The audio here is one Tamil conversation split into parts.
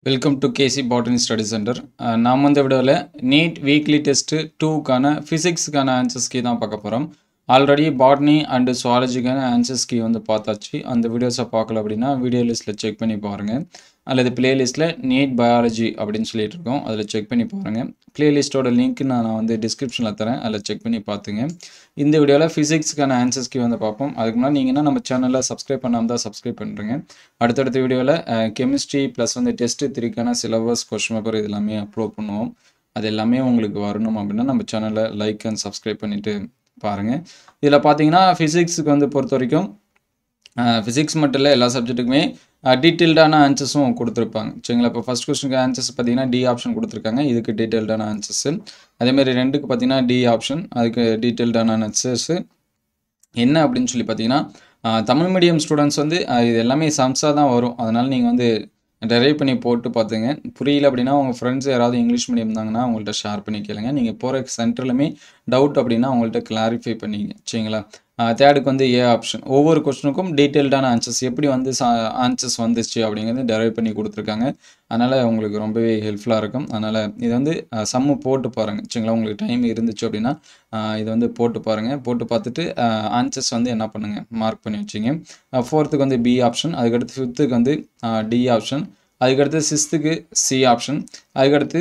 Welcome to KC botany study centre. நாம் இந்த வீடியோவில் நீட் வீக்லி டெஸ்ட்டு 2க்கான ஃபிசிக்ஸுக்கான ஆன்சர்ஸ் கீ தான் பார்க்க போகிறோம். ஆல்ரெடி பாட்னி அண்டு சுவாலஜிக்கான ஆன்சர்ஸ் கீ வந்து பார்த்தாச்சு. அந்த வீடியோஸை பார்க்கல அப்படின்னா வீடியோ லிஸ்ட்டில் செக் பண்ணி பாருங்கள். அல்லது பிளேலிஸ்ட்டில் நீட் பயாலஜி அப்படின்னு சொல்லிட்டு இருக்கோம், அதில் செக் பண்ணி பாருங்கள். பிளேலிஸ்ட்டோட லிங்க் நான் வந்து டிஸ்கிரிப்ஷனில் தரேன், அதில் செக் பண்ணி பார்த்துங்க. இந்த வீடியோவில் ஃபிசிக்ஸுக்கான ஆன்சர்ஸ் கீ வந்து பார்ப்போம். அதுக்கு முன்னாடி நீங்கள் நம்ம சேனலில் சப்ஸ்கிரைப் பண்ணாமல் தான் சப்ஸ்கிரைப் பண்ணுறேங்க. அடுத்தடுத்த வீடியோவில் கெமிஸ்ட்ரி ப்ளஸ் வந்து டெஸ்ட்டு 3க்கான சிலபஸ் கொஸ்டின் பேப்பர் இது எல்லாமே அப்லோட் பண்ணுவோம். அது எல்லாமே உங்களுக்கு வரணும் அப்படின்னா நம்ம சேனலை லைக் அண்ட் சப்ஸ்கிரைப் பண்ணிவிட்டு பாருங்கள். இதில் பார்த்தீங்கன்னா ஃபிசிக்ஸுக்கு வந்து பொறுத்த வரைக்கும் ஃபிசிக்ஸ் மட்டும் இல்லை, எல்லா சப்ஜெக்ட்டுக்குமே டீட்டெயில்டான ஆன்சர்ஸும் கொடுத்துருப்பாங்க. சரிங்களா? இப்போ ஃபஸ்ட் கொஸ்டினுக்கு ஆன்சர்ஸ் பார்த்தீங்கன்னா டி ஆப்ஷன் கொடுத்துருக்காங்க, இதுக்கு டீட்டெயில்டான ஆன்சர்ஸு. அதேமாதிரி 2க்கு பார்த்தீங்கன்னா டி ஆப்ஷன், அதுக்கு டீட்டெயில்டான ஆன்சர்ஸு. என்ன அப்படின்னு சொல்லி பார்த்தீங்கன்னா தமிழ் மீடியம் ஸ்டூடெண்ட்ஸ் வந்து இது எல்லாமே சம்ஸாக தான் வரும். அதனால் நீங்கள் வந்து டெரைவ் பண்ணி போட்டு பார்த்துங்க. புரியல அப்படின்னா உங்கள் ஃப்ரெண்ட்ஸ் யாராவது இங்கிலீஷ் மீடியம் இருந்தாங்கன்னா அவங்கள்ட்ட ஷேர் பண்ணி கேளுங்க. நீங்கள் போகிற சென்டர்லுமே டவுட் அப்படின்னா அவங்கள்ட்ட கிளாரிஃபை பண்ணிங்க. சரிங்களா? தேர்டுக்கு வந்து ஏ ஆப்ஷன். ஒவ்வொரு கொஸ்டினுக்கும் டீட்டெயில்டான ஆன்சர்ஸ் எப்படி வந்து ஆன்சர்ஸ் வந்துச்சு அப்படிங்கிறது டெரைவ் பண்ணி கொடுத்துருக்காங்க. அதனால் உங்களுக்கு ரொம்பவே ஹெல்ப்ஃபுல்லாக இருக்கும். அதனால் இது வந்து சம்மு போட்டு பாருங்கள். சரிங்களா? உங்களுக்கு டைம் இருந்துச்சு அப்படின்னா இது வந்து போட்டு பாருங்கள். போட்டு பார்த்துட்டு ஆன்சர்ஸ் வந்து என்ன பண்ணுங்கள், மார்க் பண்ணி வச்சிங்க. 4த்துக்கு வந்து பி ஆப்ஷன், அதுக்கடுத்து 5த்துக்கு வந்து டி ஆப்ஷன், அதுக்கடுத்து 6த்துக்கு சி ஆப்ஷன், அதுக்கடுத்து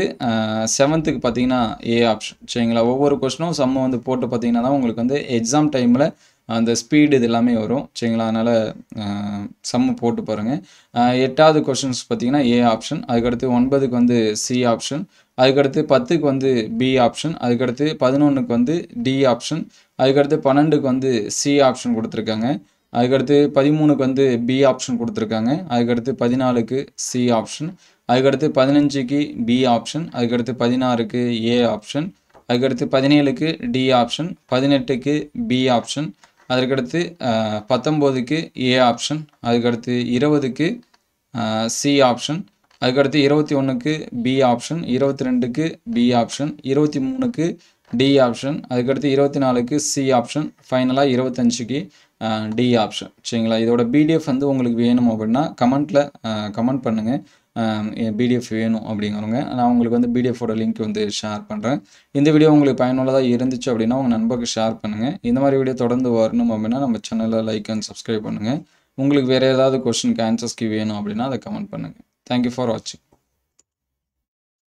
7த்துக்கு பார்த்தீங்கன்னா ஏ ஆப்ஷன். சரிங்களா? ஒவ்வொரு கொஸ்டினும் சம்மு வந்து போட்டு பார்த்தீங்கன்னா தான் உங்களுக்கு வந்து எக்ஸாம் டைமில் அந்த ஸ்பீடு இது எல்லாமே வரும். சரிங்களா? அதனால் சம்மு போட்டு பாருங்கள். 8வது கொஸ்டின்ஸ் பார்த்தீங்கன்னா ஏ ஆப்ஷன், அதுக்கடுத்து 9க்கு வந்து சி ஆப்ஷன், அதுக்கடுத்து 10க்கு வந்து பி ஆப்ஷன், அதுக்கடுத்து 11க்கு வந்து டி ஆப்ஷன், அதுக்கடுத்து 12க்கு வந்து சி ஆப்ஷன் கொடுத்துருக்காங்க, அதுக்கடுத்து 13க்கு வந்து பி ஆப்ஷன் கொடுத்துருக்காங்க, அதுக்கடுத்து 14க்கு சி ஆப்ஷன், அதுக்கடுத்து 15க்கு பி ஆப்ஷன், அதுக்கடுத்து 16க்கு ஏ ஆப்ஷன், அதுக்கடுத்து 17க்கு டி ஆப்ஷன், 18க்கு பி ஆப்ஷன், அதுக்கடுத்து 19க்கு ஏ ஆப்ஷன், அதுக்கடுத்து 20க்கு சி ஆப்ஷன், அதுக்கடுத்து 21க்கு பி ஆப்ஷன், 22க்கு பி ஆப்ஷன், 23க்கு டி ஆப்ஷன், அதுக்கடுத்து 24க்கு சி ஆப்ஷன், ஃபைனலாக 25க்கு டி ஆப்ஷன். சரிங்களா? இதோட பிடிஎஃப் வந்து உங்களுக்கு வேணும் அப்படின்னா கமெண்ட்டில் கமெண்ட் பண்ணுங்கள். பிடிஎஃப் வேணும் அப்படிங்கிறவங்க நான் உங்களுக்கு வந்து பிடிஎஃபோட லிங்க் வந்து ஷேர் பண்ணுறேன். இந்த வீடியோ உங்களுக்கு பயனுள்ளதாக இருந்துச்சு அப்படின்னா உங்கள் நண்பருக்கு ஷேர் பண்ணுங்கள். இந்த மாதிரி வீடியோ தொடர்ந்து வரணும் அப்படின்னா நம்ம சேனலை லைக் அண்ட் சப்ஸ்கிரைப் பண்ணுங்கள். உங்களுக்கு வேறு ஏதாவது கொஸ்டினுக்கு ஆன்சர்ஸ்க்கு வேணும் அப்படின்னா அதை கமெண்ட் பண்ணுங்கள். தேங்க்யூ ஃபார் வாட்சிங்.